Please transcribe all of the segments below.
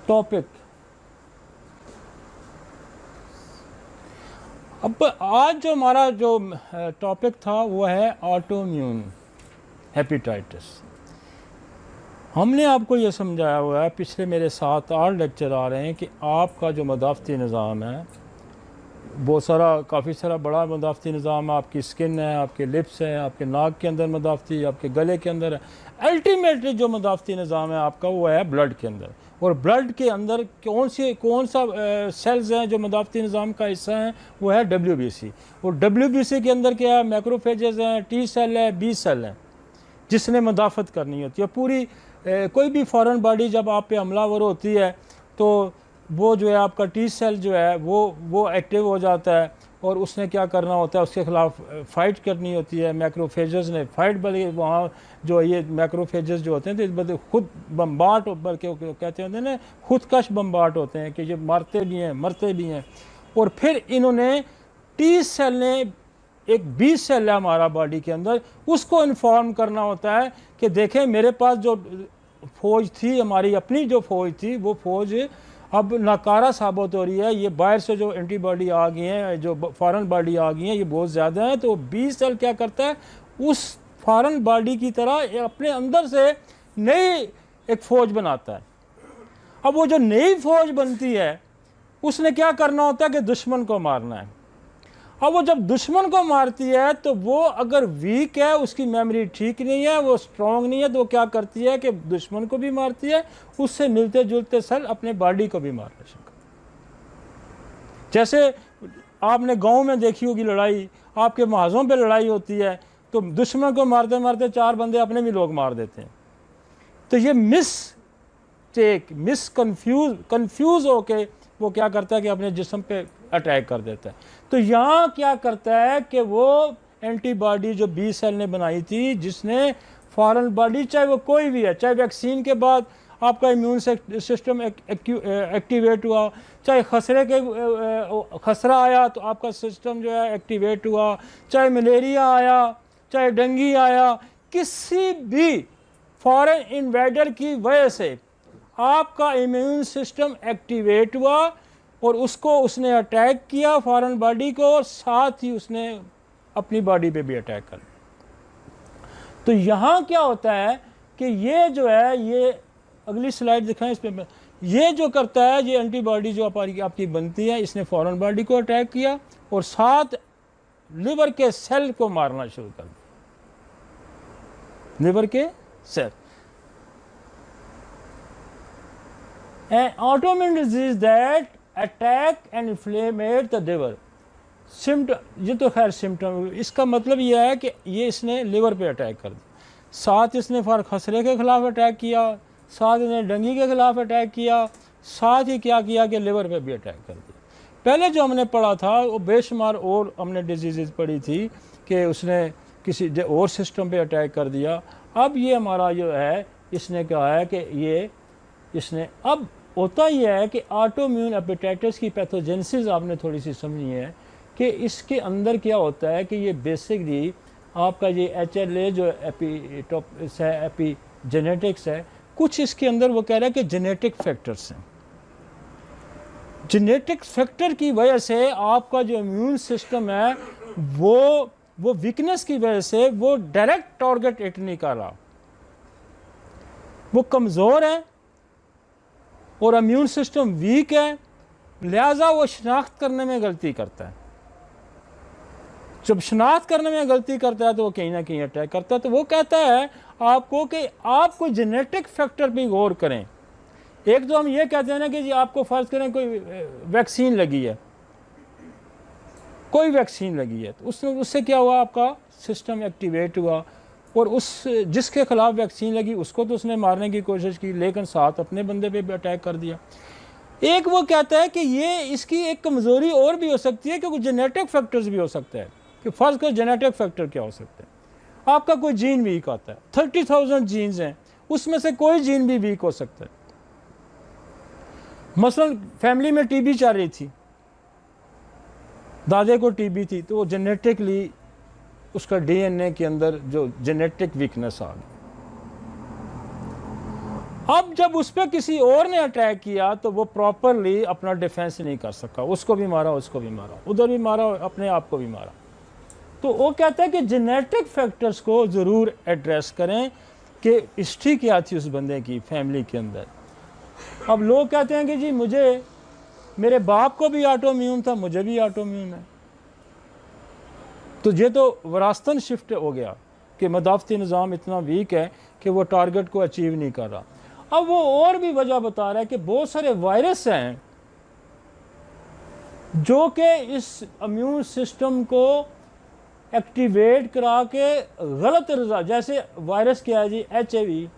Topic. अब आज जो हमारा जो टॉपिक था वो है ऑटोइम्यून हेपेटाइटिस। हमने आपको ये समझाया हुआ है, पिछले मेरे 7-8 लेक्चर आ रहे हैं कि आपका जो मदाफ़ती निज़ाम है बहुत सारा, काफ़ी सारा बड़ा मदाफ़ती निज़ाम है। आपकी स्किन है, आपके लिप्स हैं, आपके नाक के अंदर मदाफ़ती, आपके गले के अंदर है। अल्टीमेटली जो मदाफ़ती निज़ाम है आपका वो है ब्लड के अंदर। और ब्लड के अंदर कौन सा सेल्स हैं जो मदाफ़ती निज़ाम का हिस्सा हैं, वो है WBC। और WBC के अंदर क्या है, मैक्रोफेजेस हैं, T सेल है, B सेल है, जिसने मदाफ़त करनी होती है। पूरी कोई भी फॉरेन बॉडी जब आप पे हमलावर होती है तो वो जो है आपका T सेल जो है वो एक्टिव हो जाता है और उसने क्या करना होता है, उसके ख़िलाफ़ फ़ाइट करनी होती है। मैक्रोफेजेस ने फ़ाइट, बल्कि वहाँ जो ये मैक्रोफेजेस जो होते हैं तो खुद बम्बार्ट, बल्कि कहते हैं ना खुदकश बम्बार्ट होते हैं कि ये मारते भी हैं मरते भी हैं। और फिर इन्होंने T सेल ने एक B सेल है हमारा बॉडी के अंदर, उसको इन्फॉर्म करना होता है कि देखें मेरे पास जो फ़ौज थी, हमारी अपनी जो फ़ौज थी, वो फ़ौज अब नाकारा साबित हो रही है। ये बाहर से जो एंटीबॉडी आ गई हैं, जो फॉरेन बॉडी आ गई हैं, ये बहुत ज़्यादा हैं। तो B सेल क्या करता है, उस फॉरेन बॉडी की तरह अपने अंदर से नई एक फ़ौज बनाता है। अब वो जो नई फ़ौज बनती है उसने क्या करना होता है कि दुश्मन को मारना है। अब वो जब दुश्मन को मारती है तो वो अगर वीक है, उसकी मेमोरी ठीक नहीं है, वो स्ट्रांग नहीं है, तो वो क्या करती है कि दुश्मन को भी मारती है, उससे मिलते जुलते सेल अपने बॉडी को भी मारना शुरू कर। जैसे आपने गांव में देखी होगी लड़ाई, आपके महाजों पे लड़ाई होती है तो दुश्मन को मारते मारते 4 बंदे अपने भी लोग मार देते हैं। तो ये कंफ्यूज होके वो क्या करता है कि अपने जिस्म पे अटैक कर देता है। तो यहाँ क्या करता है कि वो एंटीबॉडी जो B सेल ने बनाई थी, जिसने फॉरेन बॉडी, चाहे वो कोई भी है, चाहे वैक्सीन के बाद आपका इम्यून सिस्टम एक्टिवेट हुआ, चाहे खसरा आया तो आपका सिस्टम जो है एक्टिवेट हुआ, चाहे मलेरिया आया, चाहे डेंगू आया, किसी भी फॉरेन इन्वेडर की वजह से आपका इम्यून सिस्टम एक्टिवेट हुआ और उसने अटैक किया फॉरेन बॉडी को, और साथ ही उसने अपनी बॉडी पे भी अटैक कर लिया। तो यहाँ क्या होता है कि ये जो है, ये अगली स्लाइड दिखाएं, इस पे ये जो करता है, ये एंटीबॉडी जो आपकी बनती है, इसने फॉरेन बॉडी को अटैक किया और साथ लिवर के सेल को मारना शुरू कर दिया। लिवर के cell. An autoimmune disease that attack and inflammate the liver. ये तो खैर सिम्टम, इसका मतलब यह है कि ये इसने लिवर पे अटैक कर दिया, साथ इसने खसरे के ख़िलाफ़ अटैक किया, साथ इसने डेंगू के ख़िलाफ़ अटैक किया, साथ ही क्या किया कि लिवर पे भी अटैक कर दिया। पहले जो हमने पढ़ा था वो बेशुमार और हमने डिजीज़ पढ़ी थी कि उसने किसी और सिस्टम पे अटैक कर दिया। अब ये हमारा जो है, इसने कहा है कि ये इसने, अब होता यह है कि ऑटोइम्यून हेपेटाइटिस की पैथोजेनेसिस आपने थोड़ी सी समझी है कि इसके अंदर क्या होता है कि ये बेसिकली आपका ये HLA जो एपिजेनेटिक्स है, कुछ इसके अंदर वो कह रहा है कि जेनेटिक फैक्टर्स हैं। जेनेटिक फैक्टर की वजह से आपका जो इम्यून सिस्टम है वो वीकनेस की वजह से वो डायरेक्ट टारगेट हिट नहीं कर रहा, वो कमज़ोर है और इम्यून सिस्टम वीक है, लिहाजा वो शनाख्त करने में गलती करता है। जब शनाख्त करने में गलती करता है तो वो कहीं ना कहीं अटैक करता है। तो वो कहता है आपको कि आप कोई जेनेटिक फैक्टर पे गौर करें। एक तो हम ये कहते हैं ना कि जी आपको फ़र्ज़ करें कोई वैक्सीन लगी है, कोई वैक्सीन लगी है, तो उससे क्या हुआ, आपका सिस्टम एक्टिवेट हुआ और उस जिसके ख़िलाफ़ वैक्सीन लगी उसको तो उसने मारने की कोशिश की, लेकिन साथ अपने बंदे पे भी अटैक कर दिया। एक वो कहता है कि ये इसकी एक कमज़ोरी और भी हो सकती है, क्योंकि जेनेटिक फैक्टर्स भी हो सकता है। कि फ़र्ज़ कर जेनेटिक फैक्टर क्या हो सकता है, आपका कोई जीन वीक आता है, 30,000 जीन्स हैं, उसमें से कोई जीन भी वीक हो सकता है। मसलन फैमिली में टीबी चल रही थी, दादे को टीबी थी, तो वो जेनेटिकली उसका DNA के अंदर जो जेनेटिक वीकनेस आ गई। अब जब उस पर किसी और ने अटैक किया तो वो प्रॉपरली अपना डिफेंस नहीं कर सका, उसको भी मारा, उसको भी मारा, उधर भी मारा, अपने आप को भी मारा। तो वो कहता है कि जेनेटिक फैक्टर्स को ज़रूर एड्रेस करें कि हिस्ट्री क्या थी उस बंदे की फैमिली के अंदर। अब लोग कहते हैं कि जी मुझे, मेरे बाप को भी ऑटोइम्यून था, मुझे भी ऑटोइम्यून है, तो ये तो वरासतन शिफ्ट हो गया कि मदाफ़ती निज़ाम इतना वीक है कि वो टारगेट को अचीव नहीं कर रहा। अब वो और भी वजह बता रहा है कि बहुत सारे वायरस हैं जो कि इस इम्यून सिस्टम को एक्टिवेट करा के गलत रिजल्ट, जैसे वायरस क्या है जी,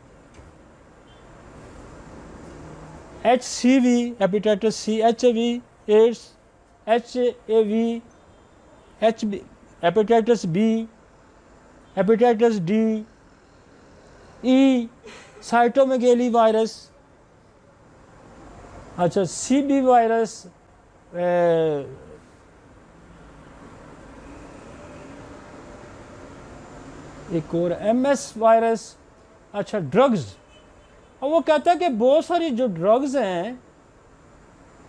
HCV, hepatitis C, HIV, AIDS, HAV, hepatitis B, hepatitis D, E, cytomegalovirus, अच्छा CB वायरस, एक और MS वायरस, अच्छा ड्रग्स। और वो कहता है कि बहुत सारी जो ड्रग्स हैं,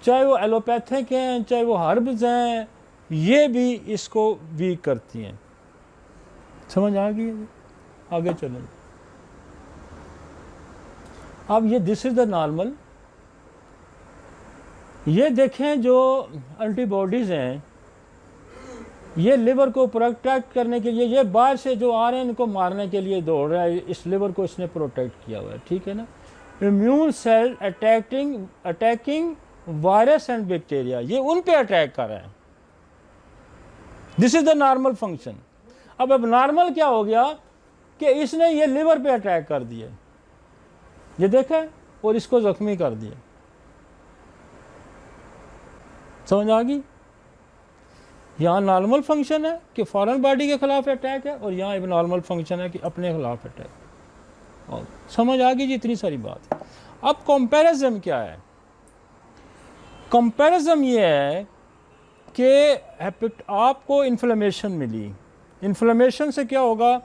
चाहे वो एलोपैथिक हैं, चाहे वो हर्ब्स हैं, ये भी इसको वीक करती हैं। समझ आ गई? आगे चलें। अब ये दिस इज द नॉर्मल, ये देखें जो एंटीबॉडीज़ हैं, ये लिवर को प्रोटेक्ट करने के लिए, ये बाहर से जो आ रहे हैं इनको मारने के लिए दौड़ रहा है, इस लिवर को इसने प्रोटेक्ट किया हुआ है, ठीक है ना। Immune cell attacking virus and bacteria, ये उन पे अटैक कर रहा है। This is the normal function. अब नॉर्मल क्या हो गया कि इसने ये लिवर पे अटैक कर दिया, ये देखा, और इसको जख्मी कर दिया। समझ आ गई? यहाँ नॉर्मल फंक्शन है कि फॉरेन बॉडी के खिलाफ अटैक है, और यहाँ एक नॉर्मल फंक्शन है कि अपने खिलाफ अटैक। और समझ आ गई जी इतनी सारी बात। अब कंपैरिजन क्या है? कंपैरिजन ये है कि आपको इन्फ्लेमेशन मिली, इन्फ्लेमेशन से क्या होगा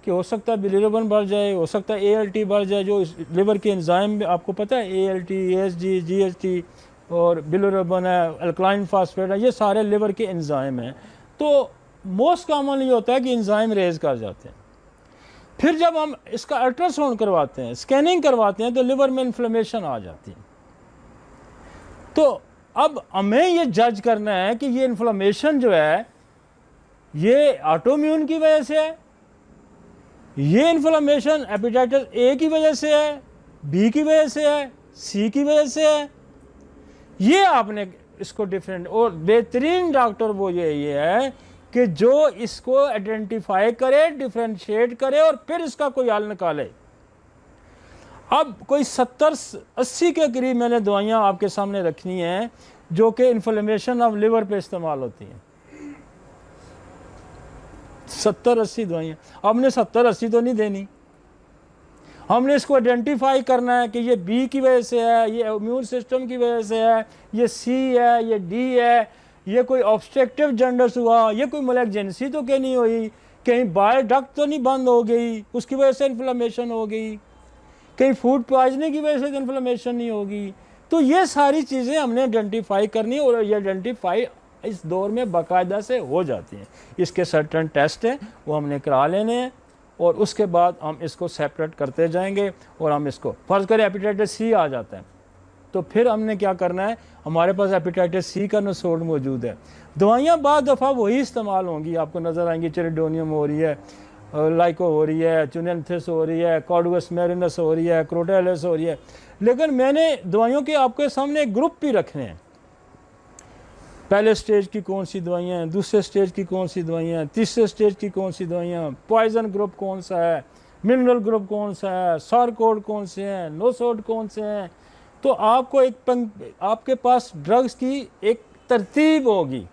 कि हो सकता है बिलिरुबिन बढ़ जाए, हो सकता है ALT बढ़ जाए, जो लिवर के एंजाइम आपको पता है, ALT, ASG, GST और बिलिरुबिन है, अल्कलाइन फास्फेट है, ये सारे लिवर के एंजाइम हैं। तो मोस्ट कॉमन ये होता है कि एंजाइम रेज कर जाते हैं। फिर जब हम इसका अल्ट्रासाउंड करवाते हैं, स्कैनिंग करवाते हैं, तो लिवर में इन्फ्लेमेशन आ जाती है। तो अब हमें ये जज करना है कि ये इन्फ्लेमेशन जो है ये ऑटोइम्यून की वजह से है, ये इन्फ्लेमेशन हेपेटाइटिस A की वजह से है, B की वजह से है, C की वजह से है। ये आपने इसको डिफरेंट, और बेहतरीन डॉक्टर वो ये है कि जो इसको आइडेंटिफाई करे, डिफरेंशिएट करे और फिर इसका कोई हल निकाले। अब कोई 70-80 के करीब मैंने दवाइयाँ आपके सामने रखनी हैं जो कि इन्फ्लेमेशन ऑफ लिवर पे इस्तेमाल होती हैं। 70-80 दवाइयाँ, हमने 70-80 तो नहीं देनी, हमने इसको आइडेंटिफाई करना है कि ये B की वजह से है, ये इम्यून सिस्टम की वजह से है, ये C है, ये D है, ये कोई ऑब्स्ट्रक्टिव जॉन्डिस हुआ, ये कोई मलेग्जेंसी तो कहीं नहीं हुई, कहीं बाइल डक्ट तो नहीं बंद हो गई उसकी वजह से इन्फ्लेमेशन हो गई, कहीं फूड पॉइजनिंग की वजह से इन्फ्लेमेशन नहीं होगी। तो ये सारी चीज़ें हमने आइडेंटिफाई करनी, और ये आइडेंटिफाई इस दौर में बाकायदा से हो जाती हैं। इसके सर्टन टेस्ट हैं वो हमने करा लेने हैं, और उसके बाद हम इसको सेपरेट करते जाएंगे। और हम इसको फर्ज करें हेपेटाइटिस C आ जाता है, तो फिर हमने क्या करना है, हमारे पास हेपेटाइटिस C का नसोड मौजूद है। दवाइयाँ बाद दफ़ा वही इस्तेमाल होंगी, आपको नज़र आएंगी, चेरिडोनियम हो रही है, लाइको हो रही है, चुनेंथिस हो रही है, कॉर्डुवस मैरिनस हो रही है, क्रोटेलिस हो रही है। लेकिन मैंने दवाइयों के आपके सामने एक ग्रुप भी रखने हैं, पहले स्टेज की कौन सी दवाइयाँ हैं, दूसरे स्टेज की कौन सी दवाइयाँ हैं, तीसरे स्टेज की कौन सी दवाइयाँ, पॉइजन ग्रुप कौन सा है, मिनरल ग्रुप कौन सा है, सौर कोड कौन से हैं, नो सोड कौन से हैं। तो आपको आपके पास ड्रग्स की एक तरतीब होगी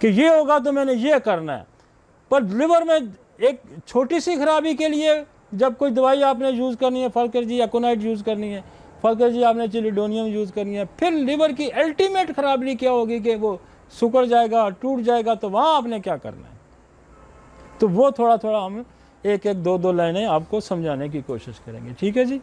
कि ये होगा तो मैंने ये करना है। पर लिवर में एक छोटी सी खराबी के लिए जब कोई दवाई आपने यूज़ करनी है, फर्ज कर जी एकोनाइट यूज़ करनी है, फर्ज कर जी आपने चिलिडोनियम यूज़ करनी है, फिर लिवर की अल्टीमेट खराबी क्या होगी कि वो सुकड़ जाएगा, टूट जाएगा, तो वहाँ आपने क्या करना है। तो वो थोड़ा थोड़ा हम एक एक दो लाइनें आपको समझाने की कोशिश करेंगे, ठीक है जी।